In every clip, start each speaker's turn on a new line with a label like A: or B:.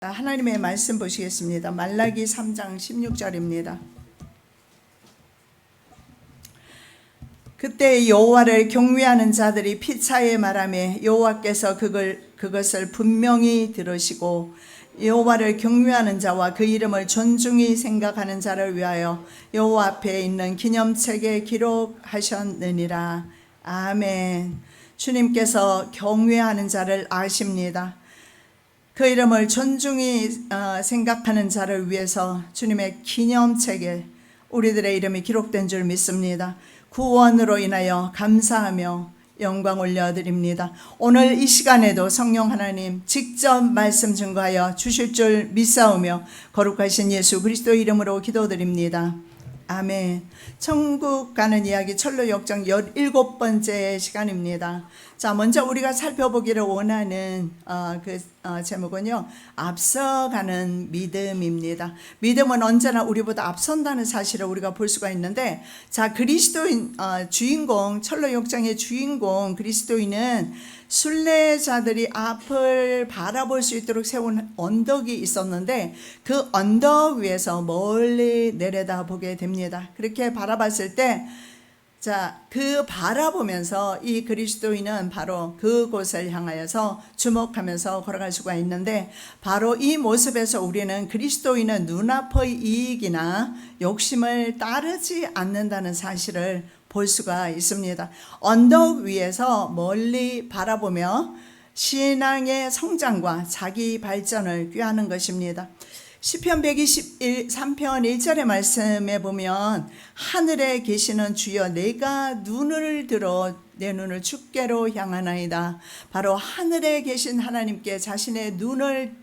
A: 하나님의 말씀 보시겠습니다. 말라기 3장 16절입니다. 그때 여호와를 경외하는 자들이 피차에 말하며 여호와께서 그것을 분명히 들으시고 여호와를 경외하는 자와 그 이름을 존중히 생각하는 자를 위하여 여호와 앞에 있는 기념책에 기록하셨느니라. 아멘. 주님께서 경외하는 자를 아십니다. 그 이름을 존중히 생각하는 자를 위해서 주님의 기념책에 우리들의 이름이 기록된 줄 믿습니다. 구원으로 인하여 감사하며 영광 올려드립니다. 오늘 이 시간에도 성령 하나님 직접 말씀 증거하여 주실 줄 믿사오며 거룩하신 예수 그리스도 이름으로 기도드립니다. 아멘. 천국 가는 이야기 철로 역정 17번째 시간입니다. 자, 먼저 우리가 살펴보기를 원하는 제목은요, 앞서가는 믿음입니다. 믿음은 언제나 우리보다 앞선다는 사실을 우리가 볼 수가 있는데, 자, 그리스도인 주인공, 철로 역정의 주인공 그리스도인은 순례자들이 앞을 바라볼 수 있도록 세운 언덕이 있었는데 그 언덕 위에서 멀리 내려다보게 됩니다. 그렇게 바라봤을 때 그 바라보면서 이 그리스도인은 바로 그곳을 향하여서 주목하면서 걸어갈 수가 있는데, 바로 이 모습에서 우리는 그리스도인은 눈앞의 이익이나 욕심을 따르지 않는다는 사실을 볼 수가 있습니다. 언덕 위에서 멀리 바라보며 신앙의 성장과 자기 발전을 꾀하는 것입니다. 시편 123편 1절의 말씀에 보면 하늘에 계시는 주여 내가 눈을 들어 내 눈을 주께로 향하나이다. 바로 하늘에 계신 하나님께 자신의 눈을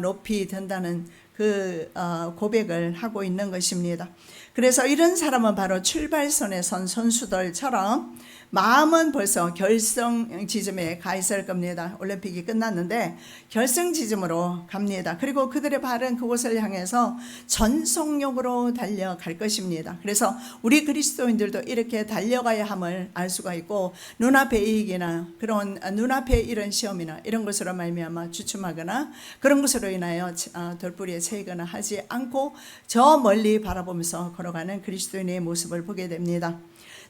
A: 높이 든다는 그 고백을 하고 있는 것입니다. 그래서 이런 사람은 바로 출발선에 선 선수들처럼 마음은 벌써 결성 지점에 가 있을 겁니다. 올림픽이 끝났는데 결성 지점으로 갑니다. 그리고 그들의 발은 그곳을 향해서 전속력으로 달려갈 것입니다. 그래서 우리 그리스도인들도 이렇게 달려가야 함을 알 수가 있고, 눈앞의 이익이나 그런 눈앞에 이런 시험이나 이런 것으로 말미암아 주춤하거나 그런 것으로 인하여 돌부리에 채이거나 하지 않고 저 멀리 바라보면서 걸어가는 그리스도인의 모습을 보게 됩니다.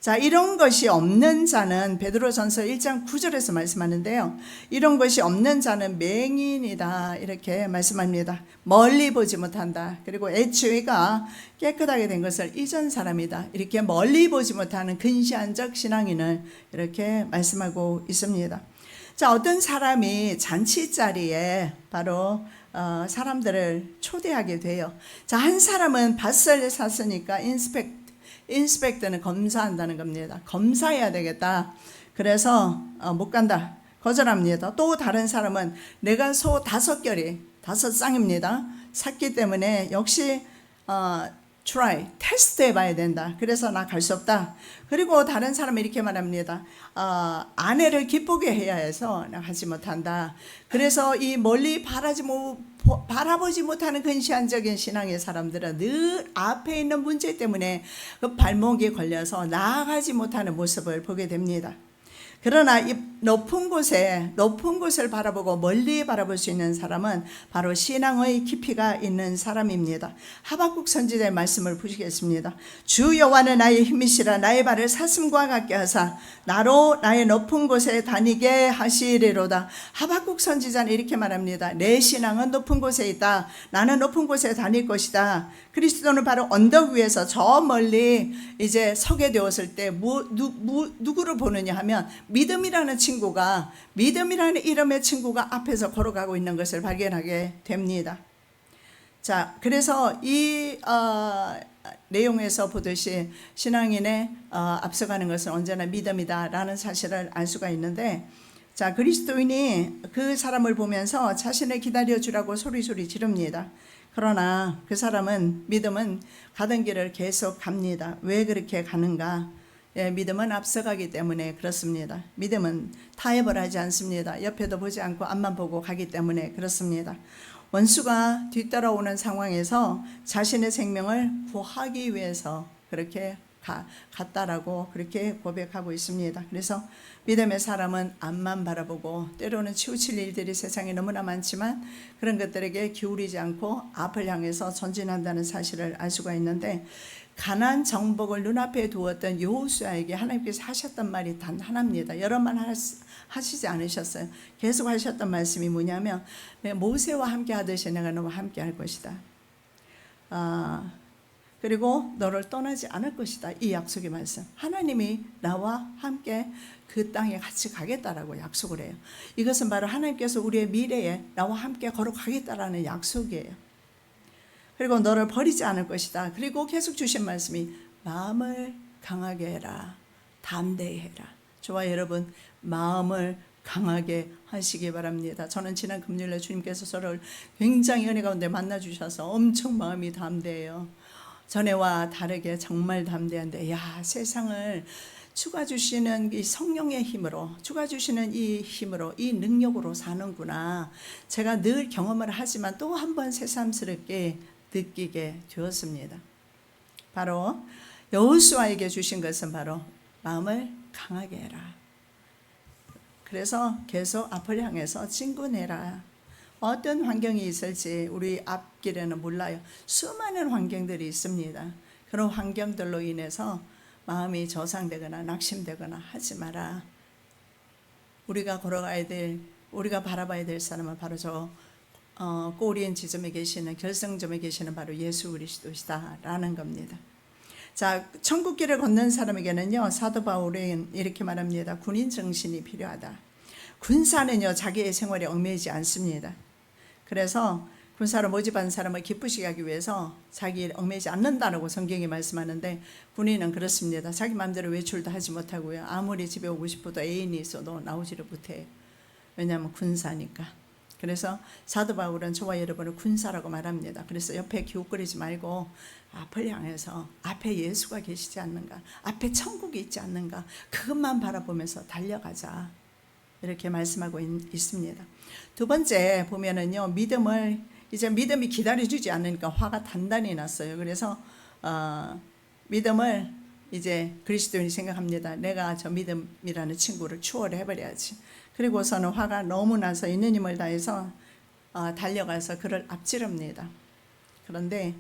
A: 자, 이런 것이 없는 자는 베드로전서 1장 9절에서 말씀하는데요, 이런 것이 없는 자는 맹인이다 이렇게 말씀합니다. 멀리 보지 못한다. 그리고 애초에가 깨끗하게 된 것을 잊은 사람이다. 이렇게 멀리 보지 못하는 근시안적 신앙인을 이렇게 말씀하고 있습니다. 자, 어떤 사람이 잔치 자리에 바로 사람들을 초대하게 돼요. 자, 한 사람은 밭을 샀으니까 인스펙터는 검사한다는 겁니다. 검사해야 되겠다. 그래서 못 간다. 거절합니다. 또 다른 사람은 내가 소 5결이 5쌍입니다. 샀기 때문에 역시 try, 테스트 해봐야 된다. 그래서 나 갈 수 없다. 그리고 다른 사람이 이렇게 말합니다. 아내를 기쁘게 해야 해서 나 하지 못한다. 그래서 이 멀리 바라보지 못하는 근시안적인 신앙의 사람들은 늘 앞에 있는 문제 때문에 그 발목에 걸려서 나아가지 못하는 모습을 보게 됩니다. 그러나 이 높은 곳을 바라보고 멀리 바라볼 수 있는 사람은 바로 신앙의 깊이가 있는 사람입니다. 하박국 선지자의 말씀을 보시겠습니다. 주 여호와는 나의 힘이시라 나의 발을 사슴과 같게 하사 나로 나의 높은 곳에 다니게 하시리로다. 하박국 선지자는 이렇게 말합니다. 내 신앙은 높은 곳에 있다. 나는 높은 곳에 다닐 것이다. 그리스도는 바로 언덕 위에서 저 멀리 이제 서게 되었을 때 누구를 보느냐 하면 믿음이라는 이름의 친구가 앞에서 걸어가고 있는 것을 발견하게 됩니다. 자, 그래서 이 내용에서 보듯이 신앙인의 앞서가는 것은 언제나 믿음이다라는 사실을 알 수가 있는데, 자, 그리스도인이 그 사람을 보면서 자신을 기다려주라고 소리소리 지릅니다. 그러나 그 믿음은 가던 길을 계속 갑니다. 왜 그렇게 가는가? 믿음은 앞서가기 때문에 그렇습니다. 믿음은 타협을 하지 않습니다. 옆에도 보지 않고 앞만 보고 가기 때문에 그렇습니다. 원수가 뒤따라오는 상황에서 자신의 생명을 구하기 위해서 그렇게 같다라고 그렇게 고백하고 있습니다. 그래서 믿음의 사람은 앞만 바라보고 때로는 치우칠 일들이 세상에 너무나 많지만 그런 것들에게 기울이지 않고 앞을 향해서 전진한다는 사실을 알 수가 있는데, 가나안 정복을 눈앞에 두었던 여호수아에게 하나님께서 하셨던 말이 단 하나입니다. 여러 말 하시지 않으셨어요. 계속 하셨던 말씀이 뭐냐면, 모세와 함께 하듯이 내가 너와 함께 할 것이다. 그리고 너를 떠나지 않을 것이다. 이 약속의 말씀. 하나님이 나와 함께 그 땅에 같이 가겠다라고 약속을 해요. 이것은 바로 하나님께서 우리의 미래에 나와 함께 걸어가겠다라는 약속이에요. 그리고 너를 버리지 않을 것이다. 그리고 계속 주신 말씀이 마음을 강하게 해라. 담대히 해라. 저와 여러분, 마음을 강하게 하시기 바랍니다. 저는 지난 금요일에 주님께서 저를 굉장히 은혜 가운데 만나주셔서 엄청 마음이 담대해요. 전에와 다르게 정말 담대한데, 세상을 주가 주시는 이 성령의 힘으로, 주가 주시는 이 힘으로, 이 능력으로 사는구나. 제가 늘 경험을 하지만 또 한 번 새삼스럽게 느끼게 되었습니다. 바로 여호수아에게 주신 것은 바로 마음을 강하게 해라. 그래서 계속 앞을 향해서 진군해라. 어떤 환경이 있을지 우리 앞길에는 몰라요. 수많은 환경들이 있습니다. 그런 환경들로 인해서 마음이 저상되거나 낙심되거나 하지 마라. 우리가 걸어가야 될, 우리가 바라봐야 될 사람은 바로 저 꼬리인 지점에 계시는, 결승점에 계시는 바로 예수 그리스도시다라는 겁니다. 자, 천국길을 걷는 사람에게는요, 사도 바울은 이렇게 말합니다. 군인 정신이 필요하다. 군사는요, 자기의 생활에 얽매이지 않습니다. 그래서 군사로 모집한 사람을 기쁘시게 하기 위해서 자기에 얽매이지 않는다라고 성경이 말씀하는데, 군인은 그렇습니다. 자기 마음대로 외출도 하지 못하고요, 아무리 집에 오고 싶어도 애인이 있어도 나오지를 못해요. 왜냐하면 군사니까. 그래서 사도 바울은 저와 여러분을 군사라고 말합니다. 그래서 옆에 기웃거리지 말고 앞을 향해서, 앞에 예수가 계시지 않는가, 앞에 천국이 있지 않는가, 그것만 바라보면서 달려가자, 이렇게 말씀하고 있습니다. 두 번째 보면은요, 믿음이 기다려주지 않으니까 화가 단단히 났어요. 그래서 믿음을 이제 그리스도인이 생각합니다. 내가 저 믿음이라는 친구를 추월해 버려야지. 그리고서는 화가 너무 나서 있는 힘을 다해서 달려가서 그를 앞지릅니다. 그런데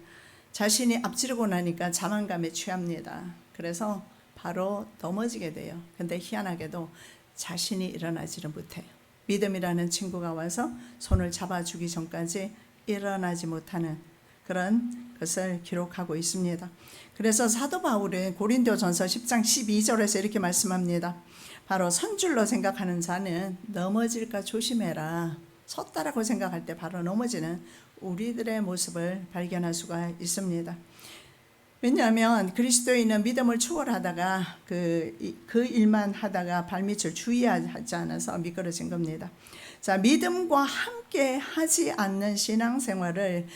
A: 자신이 앞지르고 나니까 자만감에 취합니다. 그래서 바로 넘어지게 돼요. 근데 희한하게도 자신이 일어나지를 못해요. 믿음이라는 친구가 와서 손을 잡아주기 전까지 일어나지 못하는 그런 것을 기록하고 있습니다. 그래서 사도 바울은 고린도전서 10장 12절에서 이렇게 말씀합니다. 바로 선줄로 생각하는 자는 넘어질까 조심해라. 섰다라고 생각할 때 바로 넘어지는 우리들의 모습을 발견할 수가 있습니다. 왜냐하면 그리스도인은 믿음을 추월하다가 그 일만 하다가 발밑을 주의하지 않아서 미끄러진 겁니다. 자, 믿음과 함께 하지 않는 신앙생활을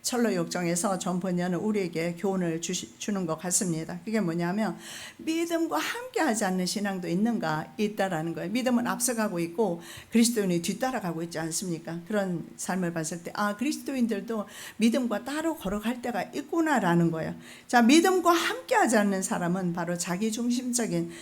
A: 철로 역정에서 전 번역은 우리에게 교훈을 주는 것 같습니다. 그게 뭐냐면, 믿음과 함께 하지 않는 신앙도 있다라는 거예요. 믿음은 앞서가고 있고 그리스도인이 뒤따라가고 있지 않습니까? 그런 삶을 봤을 때 그리스도인들도 믿음과 따로 걸어갈 때가 있구나라는 거예요. 자, 믿음과 함께 하지 않는 사람은 바로 자기중심적인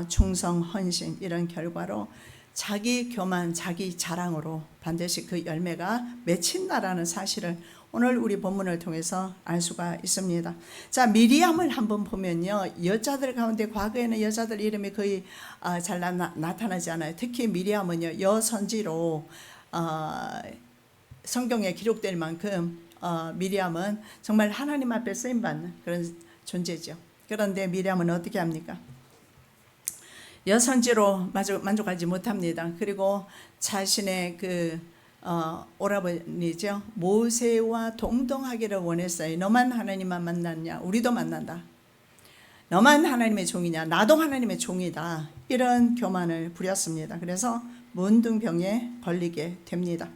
A: 충성, 헌신, 이런 결과로 자기 교만, 자기 자랑으로 반드시 그 열매가 맺힌다라는 사실을 오늘 우리 본문을 통해서 알 수가 있습니다. 자, 미리암을 한번 보면요, 여자들 가운데 과거에는 여자들 이름이 거의 잘 나타나지 않아요. 특히 미리암은요, 여선지로 성경에 기록될 만큼 미리암은 정말 하나님 앞에 쓰임받는 그런 존재죠. 그런데 미리암은 어떻게 합니까? 여선지로 만족하지 못합니다. 그리고 자신의 오라버니죠, 모세와 동등하기를 원했어요. 너만 하나님만 만났냐? 우리도 만난다. 너만 하나님의 종이냐? 나도 하나님의 종이다. 이런 교만을 부렸습니다. 그래서 문둥병에 걸리게 됩니다.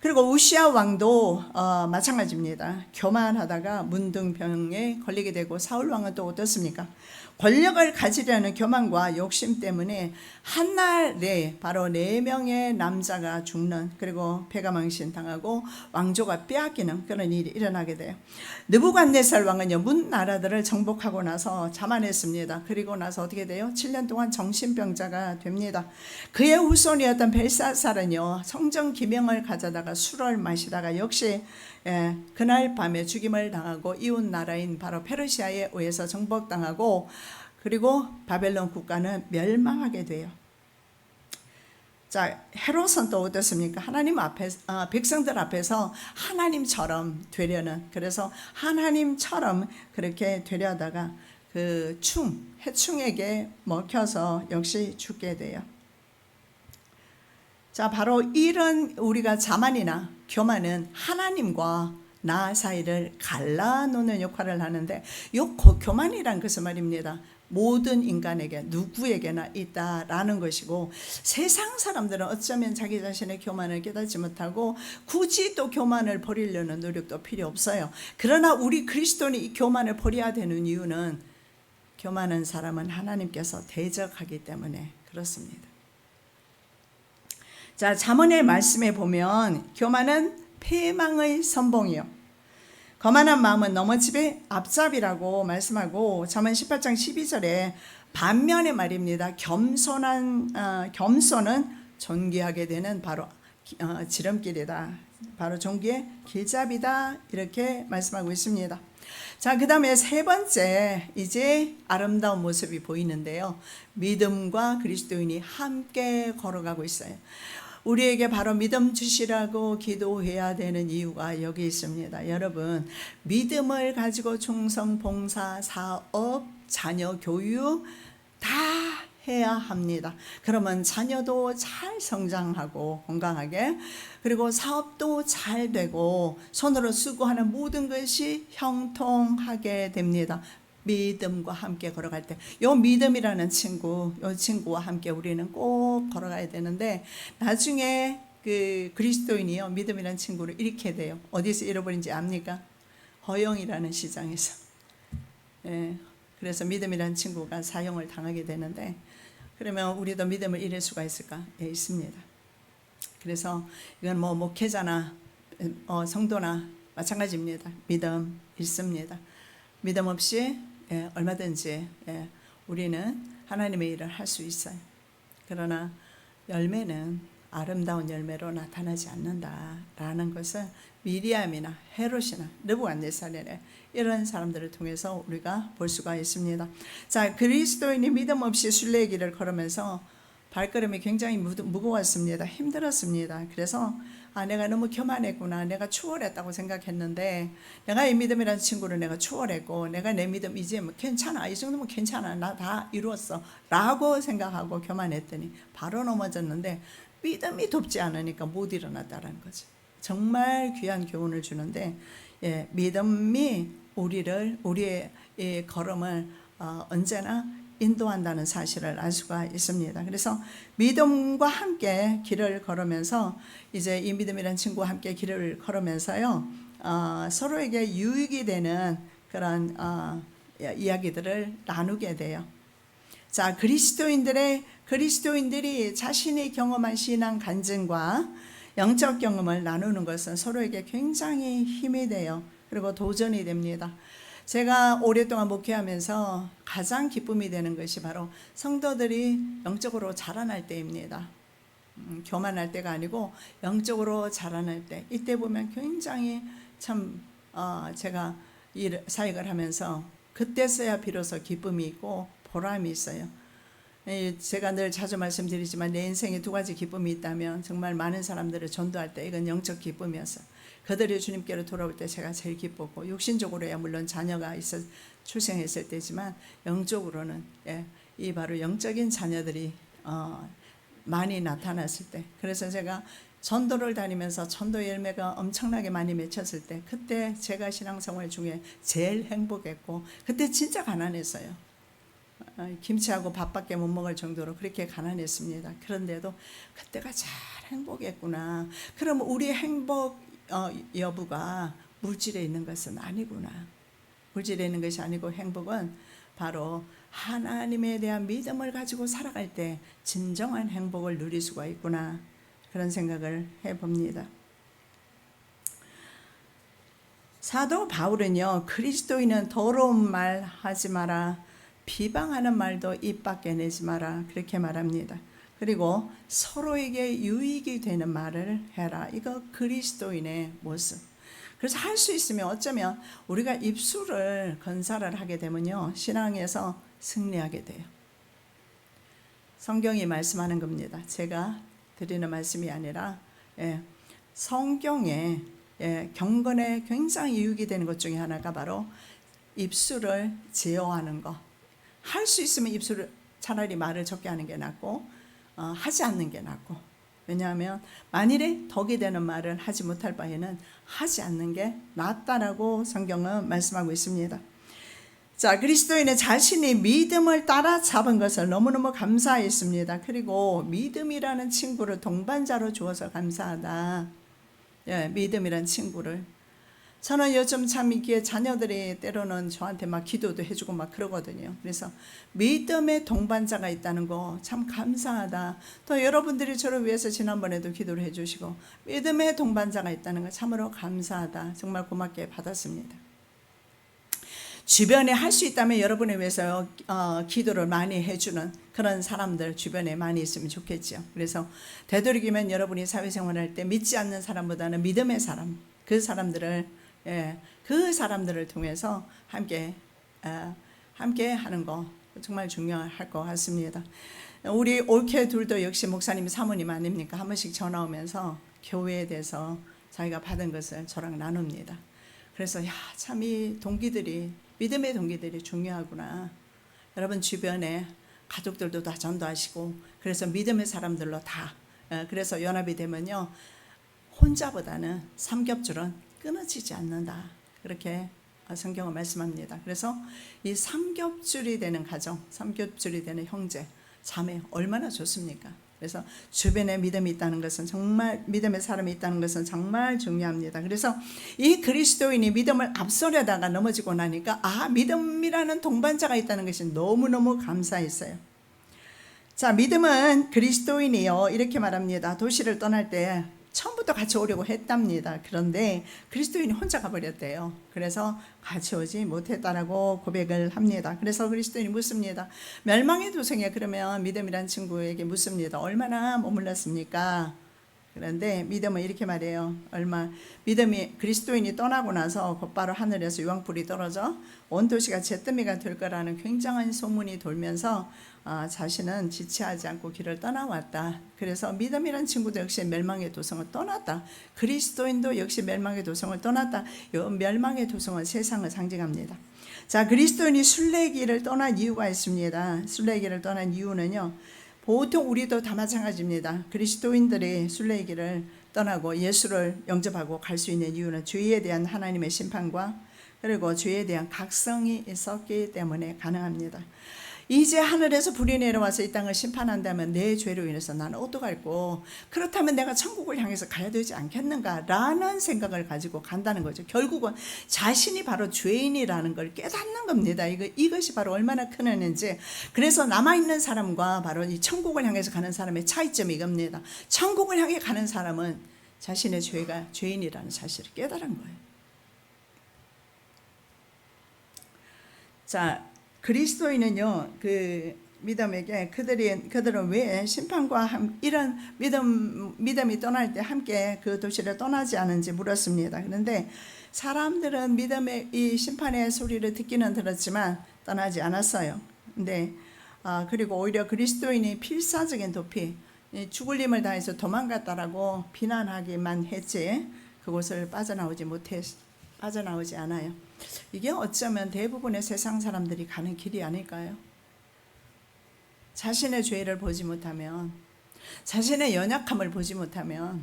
A: 그리고 우시아 왕도 마찬가지입니다. 교만하다가 문둥병에 걸리게 되고, 사울 왕은 또 어떻습니까? 권력을 가지려는 교만과 욕심 때문에 한날에 바로 4명의 남자가 죽는, 그리고 패가망신 당하고 왕조가 빼앗기는 그런 일이 일어나게 돼요. 느부갓네살 왕은요, 문 나라들을 정복하고 나서 자만했습니다. 그리고 나서 어떻게 돼요? 7년 동안 정신병자가 됩니다. 그의 후손이었던 벨사살은요, 성전 기명을 가져다가 술을 마시다가 역시 그날 밤에 죽임을 당하고 이웃 나라인 바로 페르시아에 의해서 정복당하고, 그리고 바벨론 국가는 멸망하게 돼요. 자, 헤롯은 또 어떻습니까? 하나님 앞에서, 백성들 앞에서 하나님처럼 되려는, 그래서 하나님처럼 그렇게 되려다가 그 해충에게 먹혀서 역시 죽게 돼요. 자, 바로 이런 우리가 자만이나 교만은 하나님과 나 사이를 갈라놓는 역할을 하는데, 이 교만이란 것은 말입니다, 모든 인간에게 누구에게나 있다라는 것이고, 세상 사람들은 어쩌면 자기 자신의 교만을 깨닫지 못하고 굳이 또 교만을 버리려는 노력도 필요 없어요. 그러나 우리 그리스도인이 이 교만을 버려야 되는 이유는, 교만한 사람은 하나님께서 대적하기 때문에 그렇습니다. 자, 잠언의 말씀에 보면 교만은 패망의 선봉이요, 거만한 마음은 넘어집의 앞잡이라고 말씀하고, 잠언 18장 12절에 반면에 말입니다, 겸손은 존귀하게 되는 바로 지름길이다, 바로 존귀의 길잡이다, 이렇게 말씀하고 있습니다. 자, 그 다음에 세 번째, 이제 아름다운 모습이 보이는데요, 믿음과 그리스도인이 함께 걸어가고 있어요. 우리에게 바로 믿음 주시라고 기도해야 되는 이유가 여기 있습니다. 여러분, 믿음을 가지고 충성, 봉사, 사업, 자녀 교육 다 해야 합니다. 그러면 자녀도 잘 성장하고 건강하게, 그리고 사업도 잘 되고 손으로 수고하는 모든 것이 형통하게 됩니다. 믿음과 함께 걸어갈 때, 요 믿음이라는 요 친구와 함께 우리는 꼭 걸어가야 되는데, 나중에 그 그리스도인이요, 믿음이라는 친구를 잃게 돼요. 어디서 잃어버린지 압니까? 허영이라는 시장에서. 그래서 믿음이라는 친구가 사형을 당하게 되는데, 그러면 우리도 믿음을 잃을 수가 있을까? 있습니다. 그래서 이건 뭐 목회자나 성도나 마찬가지입니다. 믿음 잃습니다. 믿음 없이 얼마든지 우리는 하나님의 일을 할 수 있어요. 그러나 열매는 아름다운 열매로 나타나지 않는다라는 것을 미리암이나 헤롯이나 느부갓네살의 이런 사람들을 통해서 우리가 볼 수가 있습니다. 자, 그리스도인이 믿음 없이 순례의 길을 걸으면서 발걸음이 굉장히 무거웠습니다. 힘들었습니다. 그래서 내가 너무 교만했구나, 내가 추월했다고 생각했는데, 내가 이 믿음이라는 친구를 내가 추월했고, 내가 내 믿음 이제 뭐 괜찮아, 이 정도면 괜찮아, 나 다 이루었어 라고 생각하고 교만했더니 바로 넘어졌는데, 믿음이 돕지 않으니까 못 일어났다는 거죠. 정말 귀한 교훈을 주는데, 믿음이 우리의 걸음을 언제나 인도한다는 사실을 알 수가 있습니다. 그래서 믿음과 함께 길을 걸으면서, 이제 이 믿음이라는 친구와 함께 길을 걸으면서요, 서로에게 유익이 되는 그런 이야기들을 나누게 돼요. 자, 그리스도인들이 자신이 경험한 신앙 간증과 영적 경험을 나누는 것은 서로에게 굉장히 힘이 돼요. 그리고 도전이 됩니다. 제가 오랫동안 목회하면서 가장 기쁨이 되는 것이 바로 성도들이 영적으로 자라날 때입니다. 교만할 때가 아니고 영적으로 자라날 때, 이때 보면 굉장히 참 제가 사역을 하면서 그때서야 비로소 기쁨이 있고 보람이 있어요. 제가 늘 자주 말씀드리지만 내 인생에 두 가지 기쁨이 있다면 정말 많은 사람들을 전도할 때 이건 영적 기쁨이었어요. 그들이 주님께로 돌아올 때 제가 제일 기뻤고, 육신적으로야 물론 자녀가 있어 출생했을 때지만 영적으로는 이 바로 영적인 자녀들이 많이 나타났을 때, 그래서 제가 전도를 다니면서 전도 열매가 엄청나게 많이 맺혔을 때, 그때 제가 신앙생활 중에 제일 행복했고, 그때 진짜 가난했어요. 김치하고 밥밖에 못 먹을 정도로 그렇게 가난했습니다. 그런데도 그때가 잘 행복했구나. 그럼 우리 행복 여부가 물질에 있는 것은 아니구나. 물질에 있는 것이 아니고 행복은 바로 하나님에 대한 믿음을 가지고 살아갈 때 진정한 행복을 누릴 수가 있구나, 그런 생각을 해봅니다. 사도 바울은요, 그리스도인은 더러운 말 하지 마라, 비방하는 말도 입 밖에 내지 마라, 그렇게 말합니다. 그리고 서로에게 유익이 되는 말을 해라. 이거 그리스도인의 모습. 그래서 할 수 있으면 어쩌면 우리가 입술을 건사를 하게 되면요, 신앙에서 승리하게 돼요. 성경이 말씀하는 겁니다. 제가 드리는 말씀이 아니라 성경에 경건에 굉장히 유익이 되는 것 중에 하나가 바로 입술을 제어하는 거. 할 수 있으면 입술을 차라리 말을 적게 하는 게 낫고 하지 않는 게 낫고, 왜냐하면 만일에 덕이 되는 말을 하지 못할 바에는 하지 않는 게 낫다라고 성경은 말씀하고 있습니다. 자, 그리스도인은 자신이 믿음을 따라잡은 것을 너무너무 감사했습니다. 그리고 믿음이라는 친구를 동반자로 주어서 감사하다. 믿음이라는 친구를. 저는 요즘 참 이게 자녀들이 때로는 저한테 막 기도도 해주고 막 그러거든요. 그래서 믿음의 동반자가 있다는 거 참 감사하다. 또 여러분들이 저를 위해서 지난번에도 기도를 해주시고 믿음의 동반자가 있다는 거 참으로 감사하다. 정말 고맙게 받았습니다. 주변에 할 수 있다면 여러분을 위해서 기도를 많이 해주는 그런 사람들 주변에 많이 있으면 좋겠죠. 그래서 되도록이면 여러분이 사회생활할 때 믿지 않는 사람보다는 믿음의 사람, 그 사람들을 통해서 함께 하는 거 정말 중요할 것 같습니다. 우리 올케 둘도 역시 목사님 사모님 아닙니까? 한 번씩 전화 오면서 교회에 대해서 자기가 받은 것을 저랑 나눕니다. 그래서 참 이 동기들이, 믿음의 동기들이 중요하구나. 여러분 주변에 가족들도 다 전도하시고, 그래서 믿음의 사람들로 다, 그래서 연합이 되면요, 혼자보다는 삼겹줄은 끊어지지 않는다, 그렇게 성경은 말씀합니다. 그래서 이 삼겹줄이 되는 가정, 삼겹줄이 되는 형제, 자매 얼마나 좋습니까? 그래서 주변에 믿음이 있다는 것은 정말, 믿음의 사람이 있다는 것은 정말 중요합니다. 그래서 이 그리스도인이 믿음을 앞서려다가 넘어지고 나니까 믿음이라는 동반자가 있다는 것이 너무너무 감사했어요. 자, 믿음은 그리스도인이요, 이렇게 말합니다. 도시를 떠날 때 처음부터 같이 오려고 했답니다. 그런데 그리스도인이 혼자 가버렸대요. 그래서 같이 오지 못했다라고 고백을 합니다. 그래서 그리스도인이 묻습니다. 멸망의 도성에 그러면 믿음이란 친구에게 묻습니다. 얼마나 머물렀습니까? 그런데 믿음은 이렇게 말해요. 믿음이 그리스도인이 떠나고 나서 곧바로 하늘에서 유황불이 떨어져 온 도시가 잿더미가 될 거라는 굉장한 소문이 돌면서 자신은 지체하지 않고 길을 떠나왔다. 그래서 믿음이란 친구도 역시 멸망의 도성을 떠났다. 그리스도인도 역시 멸망의 도성을 떠났다. 이 멸망의 도성은 세상을 상징합니다. 자, 그리스도인이 순례길을 떠난 이유가 있습니다. 순례길을 떠난 이유는요, 보통 우리도 다 마찬가지입니다. 그리스도인들이 순례길을 떠나고 예수를 영접하고 갈 수 있는 이유는 죄에 대한 하나님의 심판과 그리고 죄에 대한 각성이 있었기 때문에 가능합니다. 이제 하늘에서 불이 내려와서 이 땅을 심판한다면 내 죄로 인해서 나는 어떡할꼬, 그렇다면 내가 천국을 향해서 가야 되지 않겠는가 라는 생각을 가지고 간다는 거죠. 결국은 자신이 바로 죄인이라는 걸 깨닫는 겁니다. 이것이 바로 얼마나 큰 은혜인지. 그래서 남아있는 사람과 바로 이 천국을 향해서 가는 사람의 차이점이 이겁니다. 천국을 향해 가는 사람은 자신의 죄가 죄인이라는 사실을 깨달은 거예요. 자, 그리스도인은요, 그 믿음에게 그들은 왜 심판과 이런 믿음이 떠날 때 함께 그 도시를 떠나지 않은지 물었습니다. 그런데 사람들은 믿음의 이 심판의 소리를 듣기는 들었지만 떠나지 않았어요. 근데 그리고 오히려 그리스도인이 필사적인 도피, 죽을 힘을 다해서 도망갔다라고 비난하기만 했지 그곳을 빠져나오지 않아요. 이게 어쩌면 대부분의 세상 사람들이 가는 길이 아닐까요? 자신의 죄를 보지 못하면, 자신의 연약함을 보지 못하면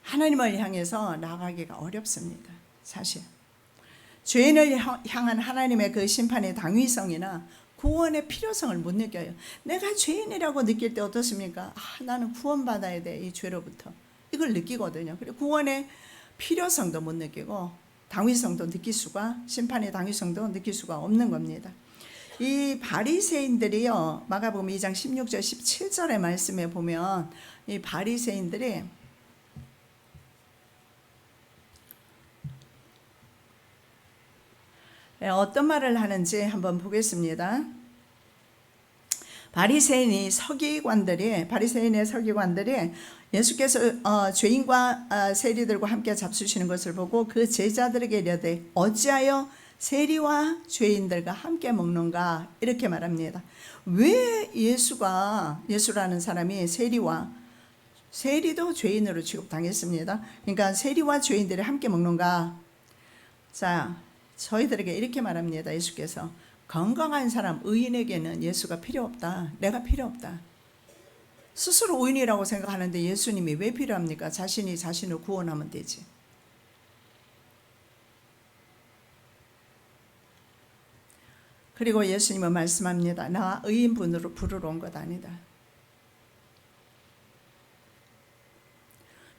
A: 하나님을 향해서 나아가기가 어렵습니다. 사실 죄인을 향한 하나님의 그 심판의 당위성이나 구원의 필요성을 못 느껴요. 내가 죄인이라고 느낄 때 어떻습니까? 나는 구원받아야 돼, 이 죄로부터. 이걸 느끼거든요. 그리고 구원의 필요성도 못 느끼고 당위성도 느낄 수가, 심판의 당위성도 느낄 수가 없는 겁니다. 이 바리새인들이요, 마가복음 2장 16절 17절의 말씀에 보면 이 바리새인들이 어떤 말을 하는지 한번 보겠습니다. 바리새인의 서기관들이 예수께서 죄인과 세리들과 함께 잡수시는 것을 보고 그 제자들에게 이르되 어찌하여 세리와 죄인들과 함께 먹는가, 이렇게 말합니다. 왜 예수라는 사람이 세리도 죄인으로 취급당했습니다. 그러니까 세리와 죄인들이 함께 먹는가? 자, 저희들에게 이렇게 말합니다. 예수께서 건강한 사람, 의인에게는 예수가 필요 없다. 내가 필요 없다. 스스로 의인이라고 생각하는데 예수님이 왜 필요합니까? 자신이 자신을 구원하면 되지. 그리고 예수님은 말씀합니다. 나 의인분으로 부르러 온 것 아니다.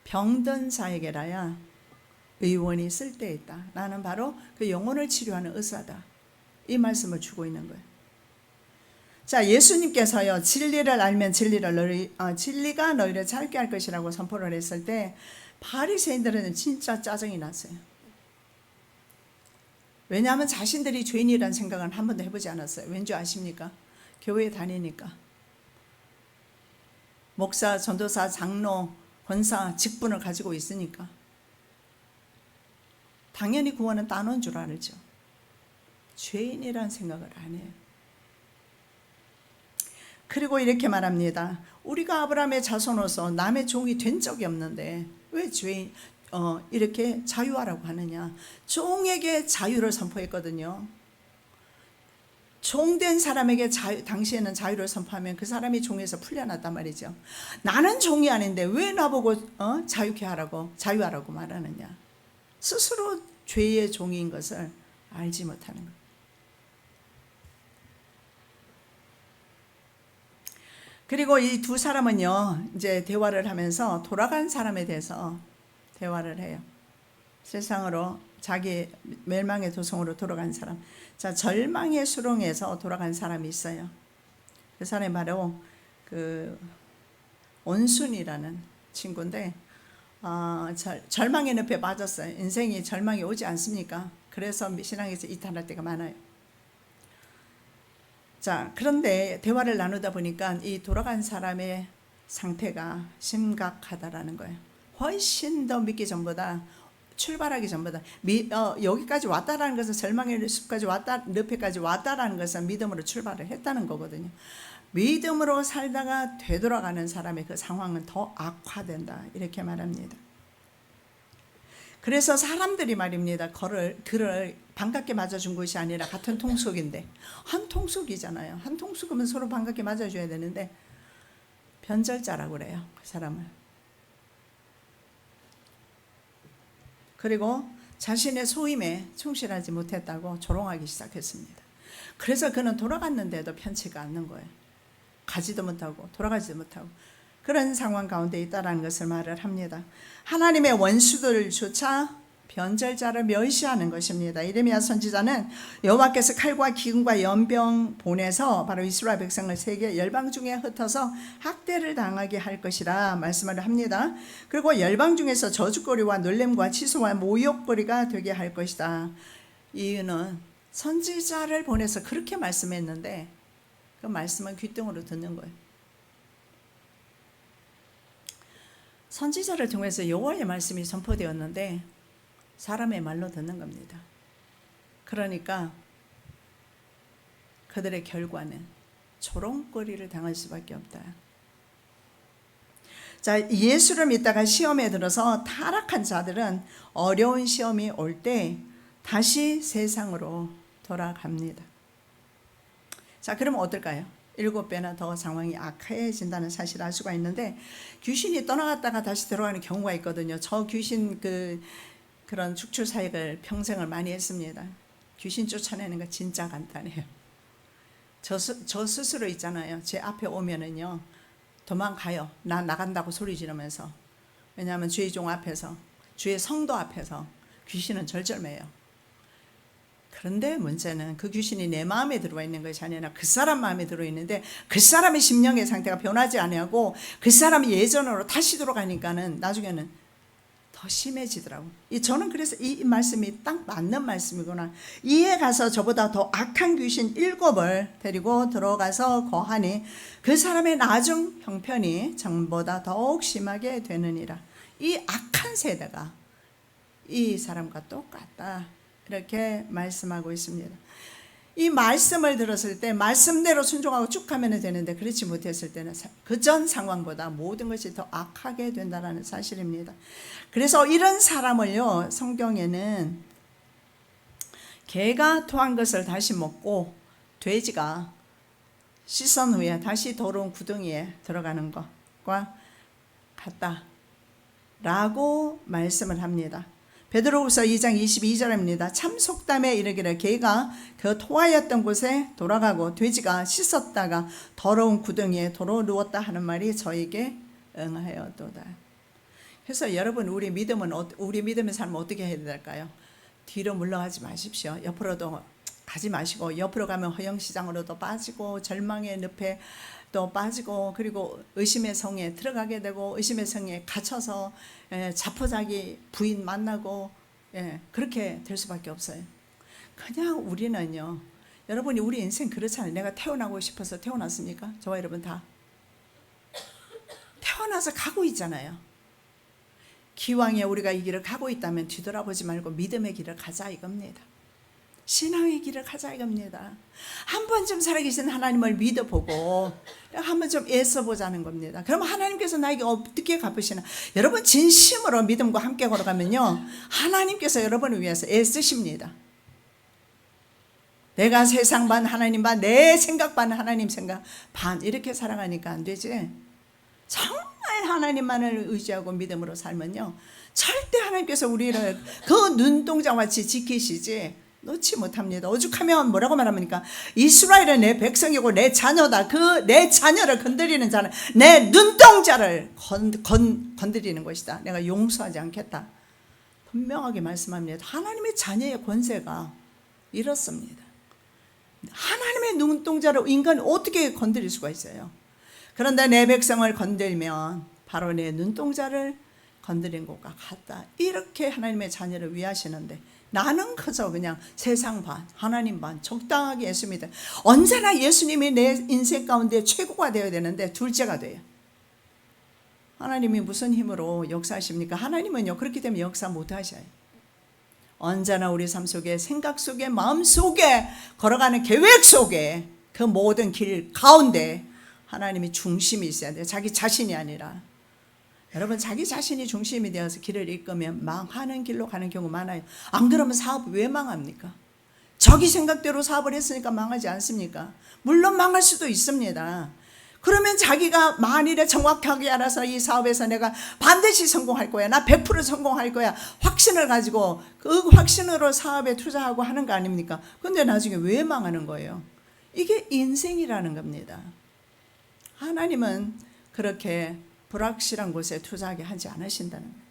A: 병든 자에게라야 의원이 쓸데있다. 나는 바로 그 영혼을 치료하는 의사다. 이 말씀을 주고 있는 거예요. 자, 예수님께서요, 진리가 너희를 살게 할 것이라고 선포를 했을 때 바리새인들은 진짜 짜증이 났어요. 왜냐하면 자신들이 죄인이라는 생각은 한 번도 해보지 않았어요. 왠지 아십니까? 교회에 다니니까. 목사, 전도사, 장로, 권사, 직분을 가지고 있으니까 당연히 구원은 따놓은 줄 알죠. 죄인이라는 생각을 안 해요. 그리고 이렇게 말합니다. 우리가 아브라함의 자손으로서 남의 종이 된 적이 없는데 왜 이렇게 자유하라고 하느냐. 종에게 자유를 선포했거든요. 종된 사람에게 당시에는 자유를 선포하면 그 사람이 종에서 풀려났단 말이죠. 나는 종이 아닌데 왜 나보고 자유하라고 말하느냐. 스스로 죄의 종인 것을 알지 못하는 것. 그리고 이 두 사람은요, 이제 대화를 하면서 돌아간 사람에 대해서 대화를 해요. 세상으로 자기 멸망의 도성으로 돌아간 사람. 자, 절망의 수렁에서 돌아간 사람이 있어요. 그 사람이 바로 그 온순이라는 친구인데, 절망의 늪에 빠졌어요. 인생이 절망이 오지 않습니까? 그래서 신앙에서 이탈할 때가 많아요. 자, 그런데 대화를 나누다 보니까 이 돌아간 사람의 상태가 심각하다라는 거예요. 훨씬 더 믿기 전보다, 출발하기 전보다, 여기까지 왔다라는 것은, 절망의 숲까지 늪에까지 왔다라는 것은 믿음으로 출발을 했다는 거거든요. 믿음으로 살다가 되돌아가는 사람의 그 상황은 더 악화된다, 이렇게 말합니다. 그래서 사람들이 말입니다. 그를 반갑게 맞아준 것이 아니라 같은 통속인데, 한 통속이잖아요. 한 통속이면 서로 반갑게 맞아줘야 되는데 변절자라고 그래요, 그 사람을. 그리고 자신의 소임에 충실하지 못했다고 조롱하기 시작했습니다. 그래서 그는 돌아갔는데도 편치가 않는 거예요. 가지도 못하고 돌아가지도 못하고 그런 상황 가운데 있다라는 것을 말을 합니다. 하나님의 원수들조차 변절자를 멸시하는 것입니다. 이레미야 선지자는 여호와께서 칼과 기근과 연병 보내서 바로 이스라엘 백성을 세계 열방 중에 흩어서 학대를 당하게 할 것이라 말씀을 합니다. 그리고 열방 중에서 저주거리와 놀램과 취소와 모욕거리가 되게 할 것이다. 이유는 선지자를 보내서 그렇게 말씀했는데 그 말씀은 귓등으로 듣는 거예요. 선지자를 통해서 여호와의 말씀이 선포되었는데 사람의 말로 듣는 겁니다. 그러니까 그들의 결과는 조롱거리를 당할 수밖에 없다. 자, 예수를 믿다가 시험에 들어서 타락한 자들은 어려운 시험이 올 때 다시 세상으로 돌아갑니다. 자, 그럼 어떨까요? 7배나 더 상황이 악해진다는 사실을 알 수가 있는데, 귀신이 떠나갔다가 다시 들어가는 경우가 있거든요. 저 귀신 그런 축출 사역을 평생을 많이 했습니다. 귀신 쫓아내는 거 진짜 간단해요. 저 스스로 있잖아요. 제 앞에 오면은요, 도망가요. 나 나간다고 소리 지르면서. 왜냐하면 주의 종 앞에서, 주의 성도 앞에서 귀신은 절절매요. 그런데 문제는 그 귀신이 내 마음에 들어와 있는 것이 아니라 그 사람 마음에 들어있는데 그 사람의 심령의 상태가 변하지 아니하고 그 사람이 예전으로 다시 돌아가니까는 나중에는 더 심해지더라고. 저는 그래서 이 말씀이 딱 맞는 말씀이구나. 이에 가서 저보다 더 악한 귀신 7을 데리고 들어가서 거하니 그 사람의 나중 형편이 전보다 더욱 심하게 되느니라. 이 악한 세대가 이 사람과 똑같다, 이렇게 말씀하고 있습니다. 이 말씀을 들었을 때 말씀대로 순종하고 쭉 가면 되는데 그렇지 못했을 때는 그전 상황보다 모든 것이 더 악하게 된다는 사실입니다. 그래서 이런 사람을요, 성경에는 개가 토한 것을 다시 먹고 돼지가 씻은 후에 다시 더러운 구덩이에 들어가는 것과 같다라고 말씀을 합니다. 베드로후서 2장 22절입니다. 참 속담에 이르기를 개가 그 토하였던 곳에 돌아가고 돼지가 씻었다가 더러운 구덩이에 도로 누웠다 하는 말이 저에게 응하여도다. 그래서 여러분, 우리 믿음의 삶은 어떻게 해야 될까요? 뒤로 물러가지 마십시오. 옆으로도 가지 마시고, 옆으로 가면 허영시장으로도 빠지고 절망의 늪에 또 빠지고, 그리고 의심의 성에 들어가게 되고 의심의 성에 갇혀서 자포자기 부인 만나고 그렇게 될 수밖에 없어요. 그냥 우리는요, 여러분이 우리 인생 그렇잖아요. 내가 태어나고 싶어서 태어났습니까? 저와 여러분 다 태어나서 가고 있잖아요. 기왕에 우리가 이 길을 가고 있다면 뒤돌아보지 말고 믿음의 길을 가자 이겁니다. 신앙의 길을 가자 이겁니다. 한 번쯤 살아계신 하나님을 믿어보고 한 번 좀 애써보자는 겁니다. 그럼 하나님께서 나에게 어떻게 갚으시나? 여러분 진심으로 믿음과 함께 걸어가면요, 하나님께서 여러분을 위해서 애쓰십니다. 내가 세상 반 하나님 반, 내 생각 반 하나님 생각 반, 이렇게 살아가니까 안 되지. 정말 하나님만을 의지하고 믿음으로 살면요, 절대 하나님께서 우리를 그 눈동자같이 지키시지 놓지 못합니다. 오죽하면 뭐라고 말합니까? 이스라엘은 내 백성이고 내 자녀다. 그 내 자녀를 건드리는 자는 내 눈동자를 건드리는 것이다. 내가 용서하지 않겠다. 분명하게 말씀합니다. 하나님의 자녀의 권세가 이렇습니다. 하나님의 눈동자를 인간이 어떻게 건드릴 수가 있어요? 그런데 내 백성을 건들면 바로 내 눈동자를 건드린 것과 같다. 이렇게 하나님의 자녀를 위하시는데 나는 그저 그냥 세상 반 하나님 반 적당하게 했습니다. 언제나 예수님이 내 인생 가운데 최고가 되어야 되는데 둘째가 돼요. 하나님이 무슨 힘으로 역사하십니까? 하나님은요, 그렇게 되면 역사 못하셔요. 언제나 우리 삶 속에, 생각 속에, 마음 속에, 걸어가는 계획 속에, 그 모든 길 가운데 하나님이 중심이 있어야 돼요. 자기 자신이 아니라. 여러분, 자기 자신이 중심이 되어서 길을 이끌면 망하는 길로 가는 경우 많아요. 안 그러면 사업 왜 망합니까? 자기 생각대로 사업을 했으니까 망하지 않습니까? 물론 망할 수도 있습니다. 그러면 자기가 만일에 정확하게 알아서 이 사업에서 내가 반드시 성공할 거야, 나 100% 성공할 거야, 확신을 가지고 그 확신으로 사업에 투자하고 하는 거 아닙니까? 근데 나중에 왜 망하는 거예요? 이게 인생이라는 겁니다. 하나님은 그렇게 불확실한 곳에 투자하게 하지 않으신다는 거예요.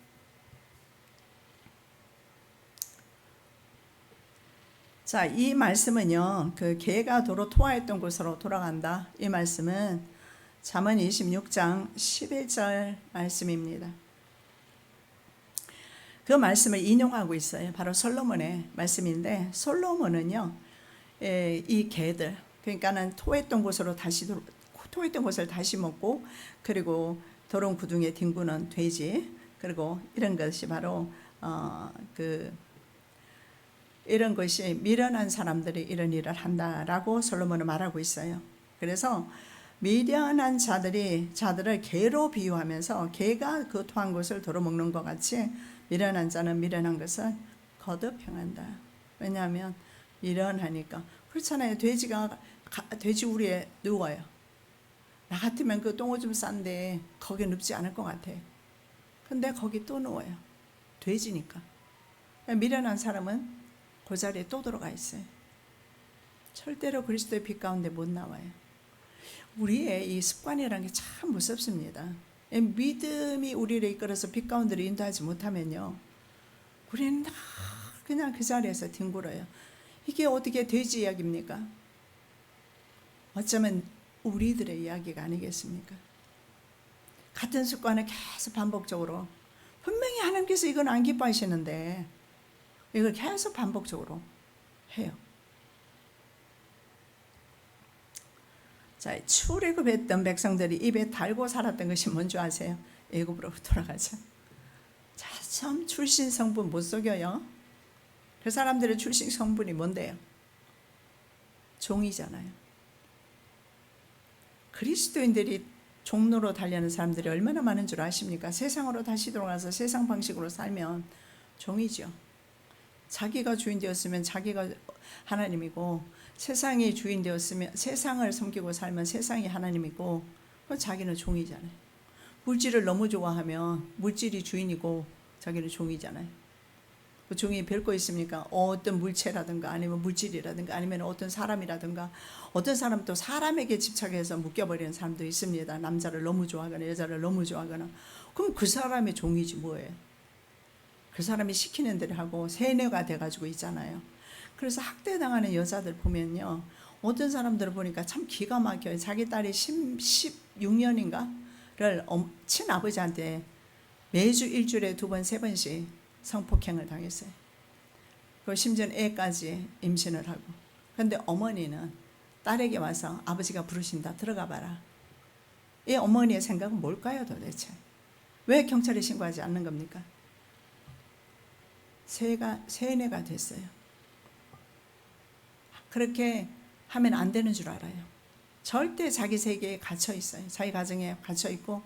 A: 자, 이 말씀은요, 그 개가 도로 토하였던 곳으로 돌아간다. 이 말씀은 잠언 26장 11절 말씀입니다. 그 말씀을 인용하고 있어요. 바로 솔로몬의 말씀인데, 솔로몬은요, 이 개들, 그러니까는 토했던 곳을 다시 먹고, 그리고 더러운 구덩이에 뒹구는 돼지, 그리고 이런 것이 바로 이런 것이 미련한 사람들이 이런 일을 한다라고 솔로몬은 말하고 있어요. 그래서 미련한 자들을 개로 비유하면서 개가 그 토한 것을 도로먹는 것 같이 미련한 자는 미련한 것을 거듭 행한다. 왜냐하면 미련하니까. 그렇잖아요. 돼지 우리에 누워요. 나 같으면 그 똥오줌 싼데 거기에 눕지 않을 것 같아. 근데 거기 또 누워요. 돼지니까. 미련한 사람은 그 자리에 또 들어가 있어요. 절대로 그리스도의 빛 가운데 못 나와요. 우리의 이 습관이라는 게 참 무섭습니다. 믿음이 우리를 이끌어서 빛 가운데로 인도하지 못하면요, 우리는 다 그냥 그 자리에서 뒹굴어요. 이게 어떻게 돼지 이야기입니까? 어쩌면 우리들의 이야기가 아니겠습니까? 같은 습관을 계속 반복적으로, 분명히 하나님께서 이건 안 기뻐하시는데 이걸 계속 반복적으로 해요. 자, 출애굽했던 백성들이 입에 달고 살았던 것이 뭔지 아세요? 애굽으로 돌아가자. 자, 참 출신 성분 못 속여요. 그 사람들의 출신 성분이 뭔데요? 종이잖아요. 그리스도인들이 종로로 달려는 사람들이 얼마나 많은 줄 아십니까? 세상으로 다시 돌아가서 세상 방식으로 살면 종이죠. 자기가 주인 되었으면 자기가 하나님이고, 세상이 주인 되었으면 세상을 섬기고 살면 세상이 하나님이고, 자기는 종이잖아요. 물질을 너무 좋아하면 물질이 주인이고 자기는 종이잖아요. 그 종이 별거 있습니까? 어떤 물체라든가 아니면 물질이라든가 아니면 어떤 사람이라든가, 어떤 사람은 또 사람에게 집착해서 묶여버리는 사람도 있습니다. 남자를 너무 좋아하거나 여자를 너무 좋아하거나. 그럼 그 사람의 종이지 뭐예요? 그 사람이 시키는 대로 하고 세뇌가 돼가지고 있잖아요. 그래서 학대당하는 여자들 보면요, 어떤 사람들을 보니까 참 기가 막혀요. 자기 딸이 16년인가를 친아버지한테 매주 일주일에 2번, 3번씩 성폭행을 당했어요. 그 심지어 애까지 임신을 하고. 그런데 어머니는 딸에게 와서 아버지가 부르신다, 들어가 봐라. 이 어머니의 생각은 뭘까요 도대체? 왜 경찰에 신고하지 않는 겁니까? 세뇌가 됐어요. 그렇게 하면 안 되는 줄 알아요. 절대 자기 세계에 갇혀 있어요. 자기 가정에 갇혀 있고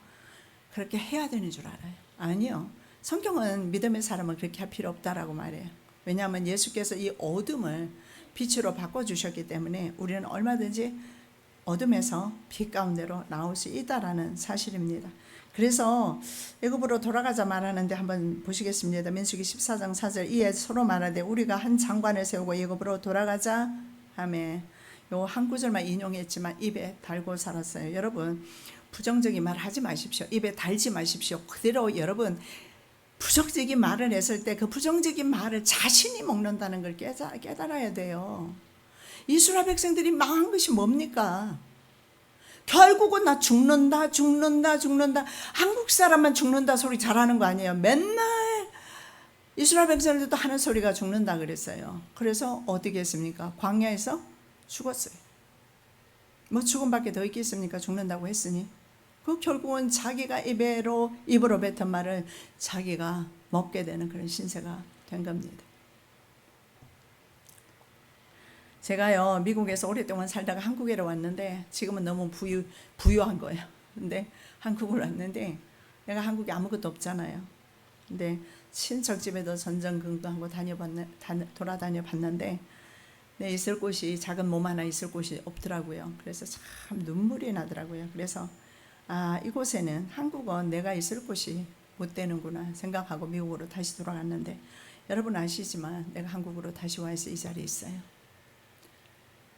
A: 그렇게 해야 되는 줄 알아요. 아니요. 성경은 믿음의 사람은 그렇게 할 필요 없다라고 말해요. 왜냐하면 예수께서 이 어둠을 빛으로 바꿔주셨기 때문에 우리는 얼마든지 어둠에서 빛 가운데로 나올 수 있다라는 사실입니다. 그래서 애굽으로 돌아가자 말하는데 한번 보시겠습니다. 민수기 14장 4절, 이에 서로 말하되 우리가 한 장관을 세우고 애굽으로 돌아가자 하며, 요 한 구절만 인용했지만 입에 달고 살았어요. 여러분, 부정적인 말 하지 마십시오. 입에 달지 마십시오. 그대로 여러분 부정적인 말을 했을 때 그 부정적인 말을 자신이 먹는다는 걸 깨달아야 돼요. 이스라엘 백성들이 망한 것이 뭡니까? 결국은 나 죽는다. 한국 사람만 죽는다 소리 잘하는 거 아니에요. 맨날 이스라엘 백성들도 하는 소리가 죽는다 그랬어요. 그래서 어떻게 했습니까? 광야에서 죽었어요. 뭐 죽음밖에 더 있겠습니까? 죽는다고 했으니. 그 결국은 자기가 입으로 뱉은 말을 자기가 먹게 되는 그런 신세가 된 겁니다. 제가요, 미국에서 오랫동안 살다가 한국에 왔는데 지금은 너무 부유한 거예요. 근데 한국을 왔는데 내가 한국에 아무것도 없잖아요. 근데 친척 집에도 전전긍긍하고 돌아다녀 봤는데 내 있을 곳이, 작은 몸 하나 있을 곳이 없더라고요. 그래서 참 눈물이 나더라고요. 그래서 이곳에는, 한국은 내가 있을 곳이 못 되는구나 생각하고 미국으로 다시 돌아갔는데, 여러분 아시지만 내가 한국으로 다시 와서 이 자리에 있어요.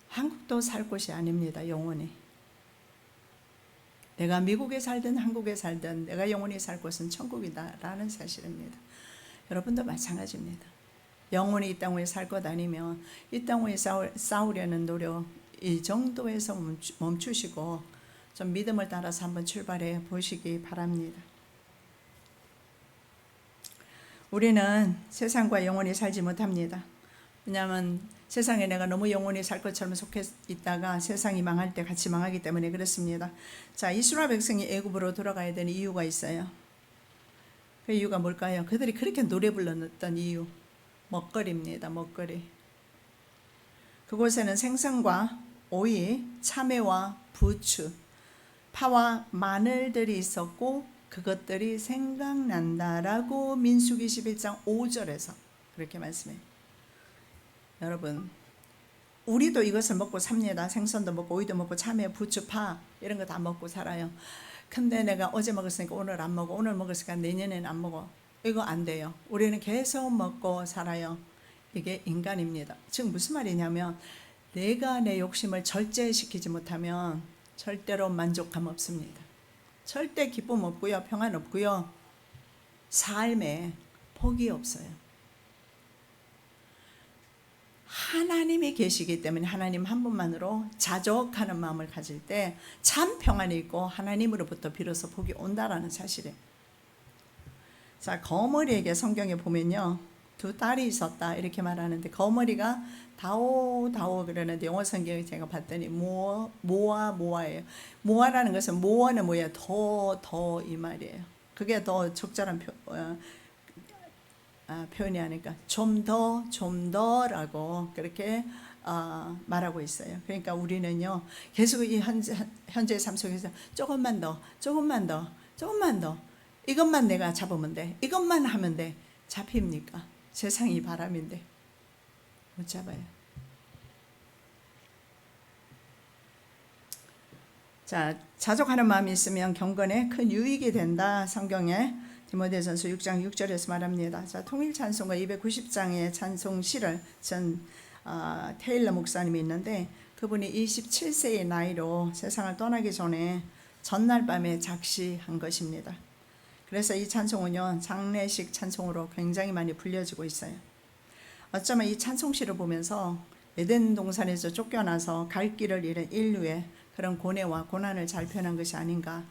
A: 한국도 살 곳이 아닙니다. 영원히. 내가 미국에 살든 한국에 살든 내가 영원히 살 곳은 천국이다라는 사실입니다. 여러분도 마찬가지입니다. 영원히 이 땅 위에 살 것 아니면 이 땅 위에 싸우려는 노력 이 정도에서 멈추시고 좀 믿음을 따라서 한번 출발해 보시기 바랍니다. 우리는 세상과 영원히 살지 못합니다. 왜냐하면 세상에 내가 너무 영원히 살 것처럼 속해 있다가 세상이 망할 때 같이 망하기 때문에 그렇습니다. 자, 이스라엘 백성이 애굽으로 돌아가야 되는 이유가 있어요. 그 이유가 뭘까요? 그들이 그렇게 노래 불렀던 이유, 먹거리입니다. 먹거리. 그곳에는 생선과 오이, 참외와 부추, 파와 마늘들이 있었고 그것들이 생각난다라고 민수기 11장 5절에서 그렇게 말씀해요. 여러분, 우리도 이것을 먹고 삽니다. 생선도 먹고 오이도 먹고 참외, 부추, 파 이런 거 다 먹고 살아요. 근데 내가 어제 먹었으니까 오늘 안 먹어, 오늘 먹었으니까 내년에는 안 먹어, 이거 안 돼요. 우리는 계속 먹고 살아요. 이게 인간입니다. 즉 무슨 말이냐면, 내가 내 욕심을 절제시키지 못하면 절대로 만족감 없습니다. 절대 기쁨 없고요, 평안 없고요, 삶에 복이 없어요. 하나님이 계시기 때문에 하나님 한 분만으로 자족하는 마음을 가질 때 참 평안이 있고 하나님으로부터 비로소 복이 온다라는 사실이에요. 자, 거머리에게 성경에 보면요, 두 딸이 있었다 이렇게 말하는데, 거머리가 다오 그러는데 영어 성경에 제가 봤더니 모아예요. 모아라는 것은 모어는 뭐예요? 더 이 말이에요. 그게 더 적절한 표현이 아닐까. 좀 더라고 그렇게 말하고 있어요. 그러니까 우리는요, 계속 이 현재의 삶 속에서 조금만 더 이것만 내가 잡으면 돼, 이것만 하면 돼. 잡힙니까? 세상이 바람인데 못 잡아요. 자, 자족하는 마음이 있으면 경건에 큰 유익이 된다. 성경에 디모데전서 6장 6절에서 말합니다. 자, 통일 찬송가 290장의 찬송시를 테일러 목사님이 있는데, 그분이 27세의 나이로 세상을 떠나기 전에 전날 밤에 작시한 것입니다. 그래서 이 찬송은요, 장례식 찬송으로 굉장히 많이 불려지고 있어요. 어쩌면 이 찬송시를 보면서 에덴 동산에서 쫓겨나서 갈 길을 잃은 인류의 그런 고뇌와 고난을 잘 표현한 것이 아닌가.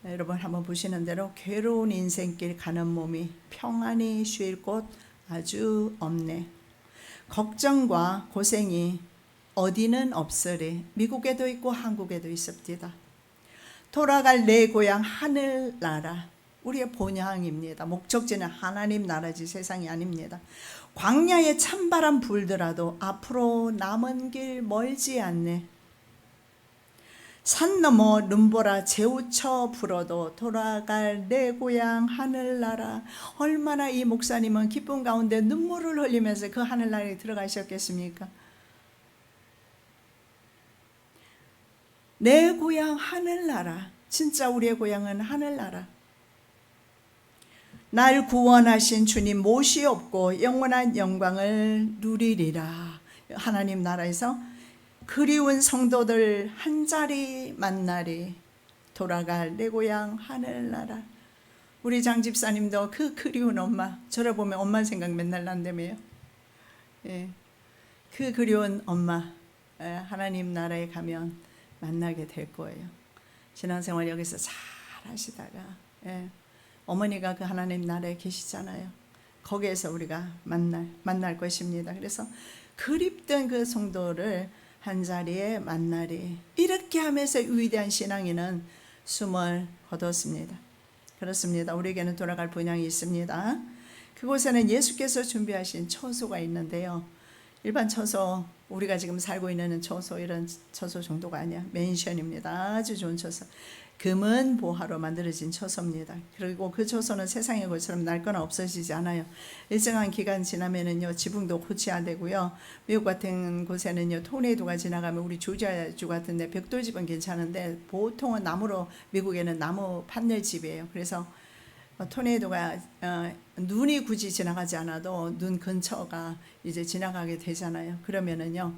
A: 여러분 한번 보시는 대로, 괴로운 인생길 가는 몸이 평안히 쉴 곳 아주 없네. 걱정과 고생이 어디는 없으리. 미국에도 있고 한국에도 있습니다. 돌아갈 내 고향 하늘나라, 우리의 본향입니다. 목적지는 하나님 나라지 세상이 아닙니다. 광야에 찬바람 불더라도 앞으로 남은 길 멀지 않네. 산 너머 눈보라 재우쳐 불어도 돌아갈 내 고향 하늘나라. 얼마나 이 목사님은 기쁨 가운데 눈물을 흘리면서 그 하늘나라에 들어가셨겠습니까? 내 고향 하늘나라. 진짜 우리의 고향은 하늘나라. 날 구원하신 주님 못이 없고 영원한 영광을 누리리라. 하나님 나라에서 그리운 성도들 한자리 만나리. 돌아갈 내 고향 하늘나라. 우리 장 집사님도 그 그리운 엄마, 저를 보면 엄마 생각 맨날 난다며요. 예, 그 그리운 엄마, 하나님 나라에 가면 만나게 될 거예요. 신앙생활 여기서 잘 하시다가, 어머니가 그 하나님 나라에 계시잖아요. 거기에서 우리가 만날 것입니다. 그래서 그립던 그 성도를 한자리에 만나리. 이렇게 하면서 위대한 신앙인은 숨을 거뒀습니다. 그렇습니다. 우리에게는 돌아갈 분향이 있습니다. 그곳에는 예수께서 준비하신 처소가 있는데요, 일반 처소, 우리가 지금 살고 있는 처소, 이런 처소 정도가 아니야. 맨션입니다. 아주 좋은 처소. 금은 보화로 만들어진 처소입니다. 그리고 그 처소는 세상의 것처럼 낡거나 없어지지 않아요. 일정한 기간 지나면은요, 지붕도 고치야되고요. 미국 같은 곳에는요, 토네이도가 지나가면, 우리 조지아주 같은데 벽돌집은 괜찮은데 보통은 나무로, 미국에는 나무 판넬집이에요. 그래서 토네이도가 눈이 굳이 지나가지 않아도 눈 근처가 이제 지나가게 되잖아요. 그러면은요,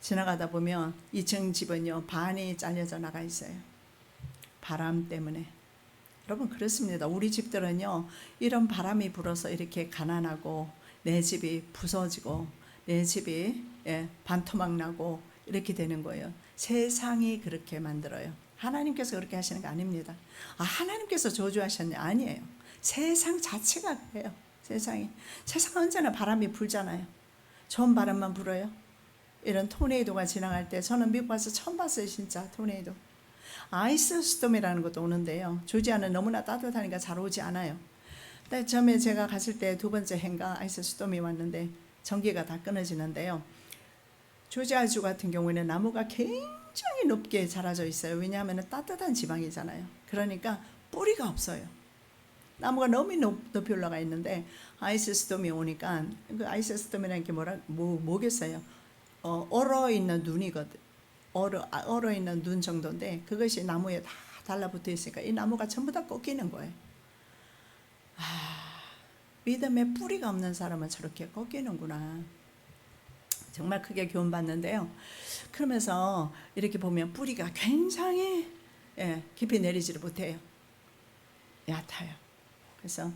A: 지나가다 보면 2층 집은요, 반이 잘려져 나가 있어요. 바람 때문에. 여러분 그렇습니다. 우리 집들은요, 이런 바람이 불어서 이렇게 가난하고 내 집이 부서지고 내 집이 반토막 나고 이렇게 되는 거예요. 세상이 그렇게 만들어요. 하나님께서 그렇게 하시는 거 아닙니다. 하나님께서 저주하셨냐? 아니에요. 세상 자체가 그래요. 세상은 언제나 바람이 불잖아요. 좋은 바람만 불어요. 이런 토네이도가 지나갈 때, 저는 미국 와서 처음 봤어요. 진짜 토네이도. 아이스 스톰이라는 것도 오는데요, 조지아는 너무나 따뜻하니까 잘 오지 않아요. 근데 처음에 제가 갔을 때 두 번째 해인가 아이스 스톰이 왔는데 전기가 다 끊어지는데요, 조지아주 같은 경우에는 나무가 굉장히 높게 자라져 있어요. 왜냐하면 따뜻한 지방이잖아요. 그러니까 뿌리가 없어요. 나무가 너무 높이 올라가 있는데 아이스 스톰이 오니까, 그 아이스 스톰이라는 게 뭐겠어요? 얼어있는 눈이거든. 얼어있는 눈 정도인데 그것이 나무에 다 달라붙어 있으니까 이 나무가 전부 다 꺾이는 거예요. 믿음에 뿌리가 없는 사람은 저렇게 꺾이는구나. 정말 크게 교훈받는데요. 그러면서 이렇게 보면 뿌리가 굉장히 깊이 내리지를 못해요. 얕아요. 그래서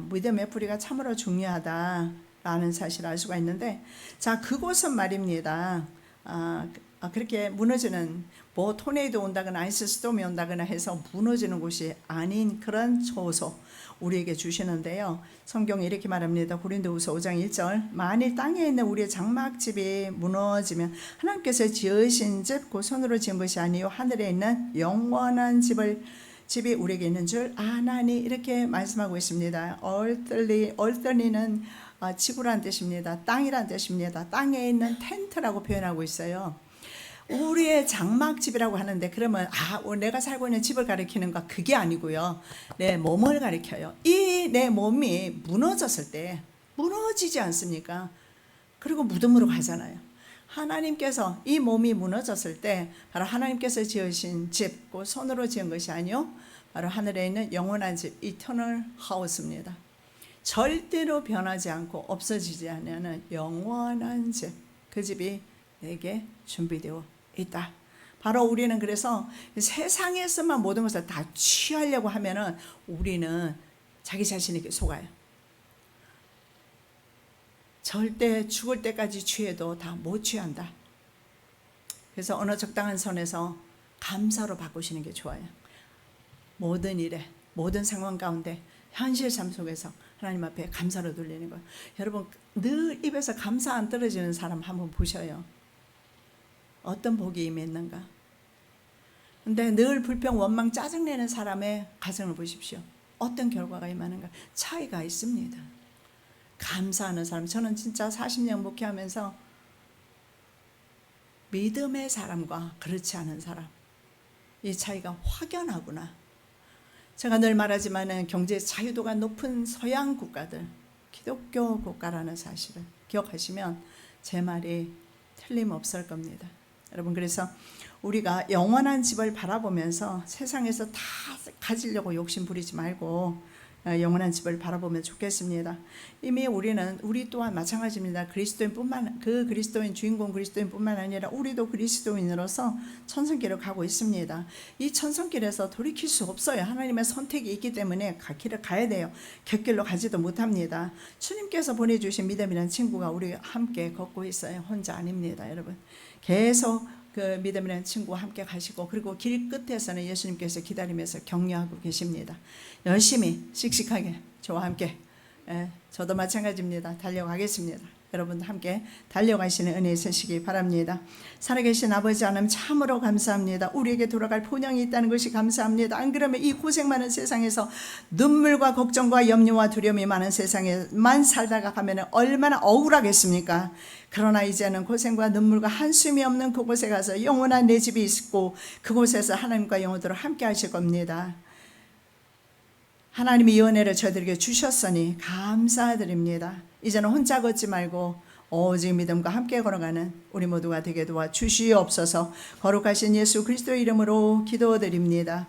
A: 믿음의 뿌리가 참으로 중요하다. 라는 사실을 알 수가 있는데, 자, 그곳은 말입니다. 그렇게 무너지는, 뭐 토네이도 온다거나 아이스스톰이 온다거나 해서 무너지는 곳이 아닌 그런 초소 우리에게 주시는데요. 성경이 이렇게 말합니다. 고린도후서 5장 1절, 만일 땅에 있는 우리의 장막집이 무너지면 하나님께서 지으신 집, 그 손으로 지은 것이 아니요 하늘에 있는 영원한 집이 우리에게 있는 줄 아나니, 이렇게 말씀하고 있습니다. 얼떨리는 지구란 뜻입니다. 땅이란 뜻입니다. 땅에 있는 텐트라고 표현하고 있어요. 우리의 장막집이라고 하는데, 그러면 내가 살고 있는 집을 가리키는가? 그게 아니고요. 내 몸을 가리켜요. 이 내 몸이 무너졌을 때 무너지지 않습니까? 그리고 무덤으로 가잖아요. 하나님께서 이 몸이 무너졌을 때 바로 하나님께서 지으신 집, 그 손으로 지은 것이 아니요 바로 하늘에 있는 영원한 집, 이터널 하우스입니다. 절대로 변하지 않고 없어지지 않는 영원한 집, 그 집이 내게 준비되어 있다. 바로 우리는 그래서 세상에서만 모든 것을 다 취하려고 하면은 우리는 자기 자신에게 속아요. 절대 죽을 때까지 취해도 다 못 취한다. 그래서 어느 적당한 선에서 감사로 바꾸시는 게 좋아요. 모든 일에, 모든 상황 가운데, 현실 삶 속에서 하나님 앞에 감사로 돌리는 거예요. 여러분, 늘 입에서 감사 안 떨어지는 사람 한번 보셔요. 어떤 복이 임했는가? 근데 늘 불평, 원망, 짜증내는 사람의 가정을 보십시오. 어떤 결과가 임하는가? 차이가 있습니다. 감사하는 사람, 저는 진짜 40년 목회하면서 믿음의 사람과 그렇지 않은 사람, 이 차이가 확연하구나. 제가 늘 말하지만 경제 자유도가 높은 서양 국가들, 기독교 국가라는 사실을 기억하시면 제 말이 틀림없을 겁니다. 여러분, 그래서 우리가 영원한 집을 바라보면서 세상에서 다 가지려고 욕심 부리지 말고 영원한 집을 바라보면 좋겠습니다. 이미 우리 또한 마찬가지입니다. 그리스도인 주인공 그리스도인뿐만 아니라 우리도 그리스도인으로서 천성길을 가고 있습니다. 이 천성길에서 돌이킬 수 없어요. 하나님의 선택이 있기 때문에 길을 가야 돼요. 곁길로 가지도 못합니다. 주님께서 보내주신 믿음이라는 친구가 우리 함께 걷고 있어요. 혼자 아닙니다, 여러분. 계속 그 믿음이라는 친구와 함께 가시고, 그리고 길 끝에서는 예수님께서 기다리면서 격려하고 계십니다. 열심히 씩씩하게 저와 함께, 저도 마찬가지입니다. 달려가겠습니다. 여러분도 함께 달려가시는 은혜 있으시기 바랍니다. 살아계신 아버지 하나님, 참으로 감사합니다. 우리에게 돌아갈 본향이 있다는 것이 감사합니다. 안 그러면 이 고생 많은 세상에서 눈물과 걱정과 염려와 두려움이 많은 세상에만 살다가 가면 얼마나 억울하겠습니까? 그러나 이제는 고생과 눈물과 한숨이 없는 그곳에 가서 영원한 내 집이 있고, 그곳에서 하나님과 영원토록 함께 하실 겁니다. 하나님이 이 은혜를 저희들에게 주셨으니 감사드립니다. 이제는 혼자 걷지 말고 오직 믿음과 함께 걸어가는 우리 모두가 되게 도와주시옵소서. 거룩하신 예수 그리스도의 이름으로 기도드립니다.